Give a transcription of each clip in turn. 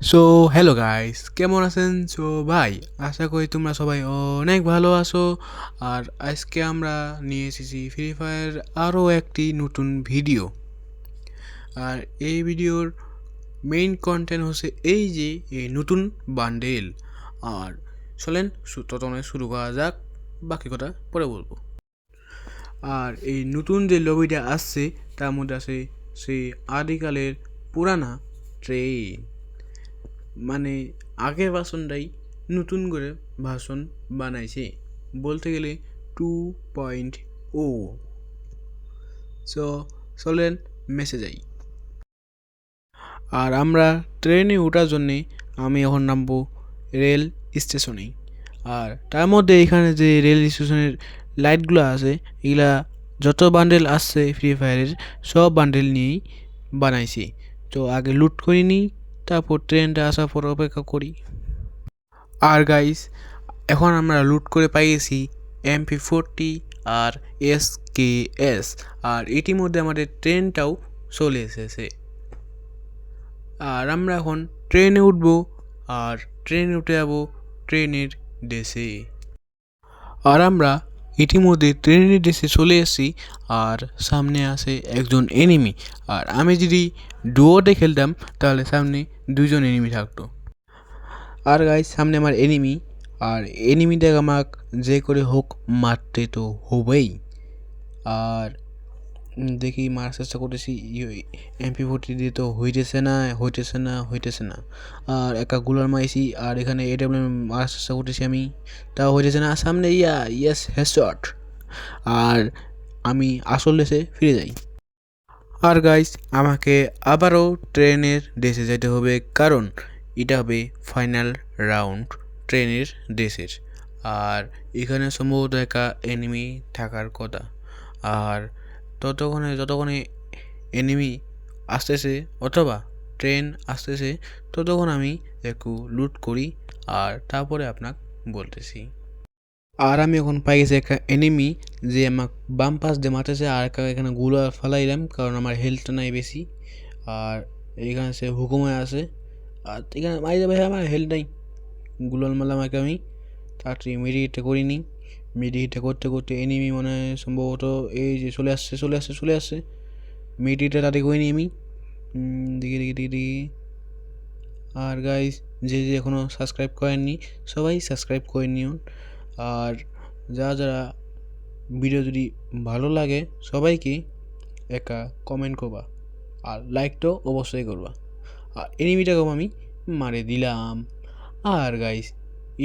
So hello guys, কেমন আছেন? So ভাই, আশা করি তোমরা সবাই অনেক ভালো আছো। আর আজকে আমরা নিয়ে এসেছি ফ্রি ফায়ার আরও একটি নতুন ভিডিও। আর এই ভিডিওর মেইন কন্টেন্ট হচ্ছে এই যে এই নতুন বান্ডেল। আর চলেন ততক্ষণে শুরু করা যাক, বাকি কথা পরে বলবো। আর এই নতুন যে লবিটা আসছে তার মধ্যে আছে সেই আদিকালের পুরানা ট্রেন, মানে আগের ভার্সনটাই নতুন করে ভার্সন বানাইছে, বলতে গেলে 2.0। সো চলেন মেসে যাই। আর আমরা ট্রেনে ওঠার জন্যে আমি এখন নামবো রেল স্টেশনেই। আর তার মধ্যে এখানে যে রেল স্টেশনের লাইটগুলো আছে, এগুলা যত বান্ডেল আসছে ফ্রি ফায়ারের সব বান্ডেল নিয়েই বানাইছি। তো আগে লুট করে নিই, তারপর ট্রেনটা আসার পর অপেক্ষা করি। আর গাইস, এখন আমরা লুট করে পাইয়েছি MP40 আর SKS। আর ইতিমধ্যে আমাদের ট্রেনটাও চলে এসেছে। আর আমরা এখন ট্রেনে উঠবো, আর ট্রেনে উঠে যাবো ট্রেনের দেশে। আর আমরা ইতিমধ্যে ট্রেনের দেশে চলে এসেছি। আর সামনে আছে একজন এনিমি। আর আমি যদি ডুয়োতে খেলতাম তাহলে সামনে দুজন এনিমি থাকতো। আর গাইস, সামনে আমার এনিমি। আর এনিমিটা আমাকে যে করে হোক মারতে তো হবেই। আর দেখি মারার চেষ্টা করতেছি, MP40 দিয়ে তো হইতেছে না। আর একা গুলার মাইছি, আর এখানে AWM মারার চেষ্টা করতেছি আমি, তাও হইতেছে না। সামনে ইয়েস হেডশট। আর আমি আসল দেশে ফিরে যাই। আর গাইস, আমাকে আবারও ট্রেনের দেশে যেতে হবে, কারণ এটা হবে ফাইনাল রাউন্ড ট্রেনের দেশের। আর এখানে সম্ভবত একা এনিমি থাকার কথা। আর যতক্ষণে এনিমি আসতেছে অথবা ট্রেন আসতেছে, ততক্ষণ আমি একটু লুট করি, আর তারপরে আপনাকে বলতেছি। আর আমি এখন পাই গেছি একটা এনিমি যে আমাকে বাম পাশ দিয়ে মারতেছে। আর এখানে গুলো ফেলাইলাম কারণ আমার হেলথটা নাই বেশি। আর এখানে সে হুকুমে আছে। আর এখানে মারি যাবে, আমার হেলথ নাই। গুলাল মারলাম আমাকে আমি, তাড়াতাড়ি মেডিকেটটা করিনি। মেডিকেটটা করতে করতে এনিমি মনে হয় সম্ভবত এই যে চলে আসছে। মেডিকেটটা তাড়াতাড়ি করিনি আমি। দেখি। আর গাইস, যে এখনও সাবস্ক্রাইব করেননি সবাই সাবস্ক্রাইব করে নিন। আর যারা ভিডিও যদি ভালো লাগে সবাইকে একটা কমেন্ট করবা, আর লাইকটাও অবশ্যই করবা। আর এনিমিটাকেও আমি মারে দিলাম। আর গাইস,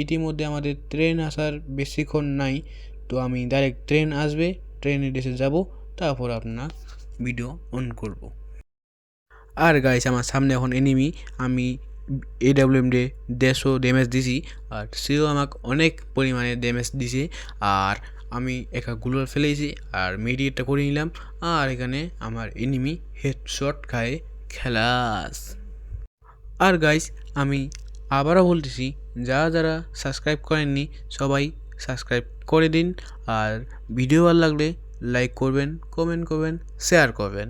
ইতিমধ্যে আমাদের ট্রেন আসার বেশিক্ষণ নাই, তো আমি ডাইরেক্ট ট্রেন আসবে, ট্রেনের দেশে যাব, তারপর আপনার ভিডিও অন করব। আর গাইস, আমার সামনে এখন এনিমি। আমি AWM দিয়ে 150 ড্যামেজ দিছি, আর সেও আমাকে অনেক পরিমাণে ড্যামেজ দিছে। আর আমি একা গুলোর ফেলেছি আর মেডিকেটটা করে নিলাম। আর এখানে আমার এনিমি হেডশট খায় খেলাস। আর গাইস, আমি আবারও বলতেছি, যারা সাবস্ক্রাইব করেননি সবাই সাবস্ক্রাইব করে দিন। আর ভিডিও ভালো লাগলে লাইক করবেন, কমেন্ট করবেন, শেয়ার করবেন।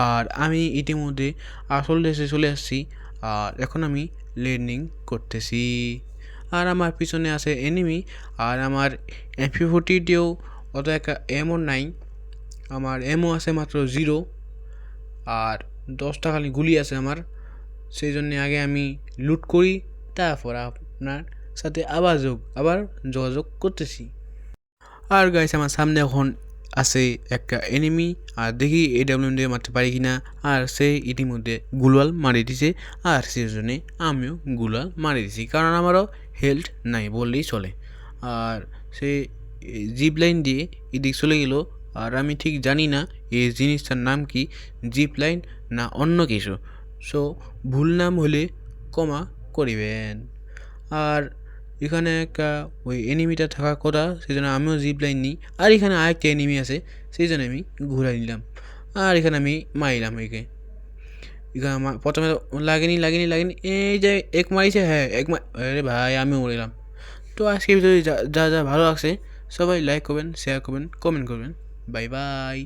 আর আমি ইতিমধ্যে আসল দেশে চলে আসছি। আর এখন আমি ল্যান্ডিং করতেছি। আর আমার পিছনে আছে এনিমি। আর আমার MP40-টিও অত একটা এমও নাই, আমার এমও আছে মাত্র 0। আর 10টা খালি গুলি আছে আমার। সেই জন্যে আগে আমি লুট করি, তারপর আপনার সাথে আবার যোগাযোগ করতেছি। আর গাইস, আমার সামনে এখন আছে একটা এনিমি। আর দেখি AWM দিয়ে মারতে পারি কিনা। আর সে ইতিমধ্যে গুলাল মারি দিছে, আর সেই জন্যে আমিও গুলাল মারি দিছি, কারণ আমারও হেলথ নাই বললেই চলে। আর সে জিপ লাইন দিয়ে এদিক চলে গেল। আর আমি ঠিক জানি না এই জিনিসটার নাম কি, জিপ লাইন না অন্য কিছু। সো ভুল নাম হলে ক্ষমা করিবেন। আর এখানে একটা ওই এনিমিটা থাকার কথা, সেই জন্য আমিও জিপ লাইন নিই। আর এখানে আরেকটা এনিমি আছে, সেই জন্য আমি ঘুরাই নিলাম। আর এখানে আমি মারিলাম একে। এখানে আমার প্রথমে লাগেনি। এই যে এক মারিছে, হ্যাঁ আরে ভাই, আমি উড়িলাম। তো আজকে ভিডিও যা ভালো লাগছে সবাই লাইক করবেন, শেয়ার করবেন, কমেন্ট করবেন। Bye bye.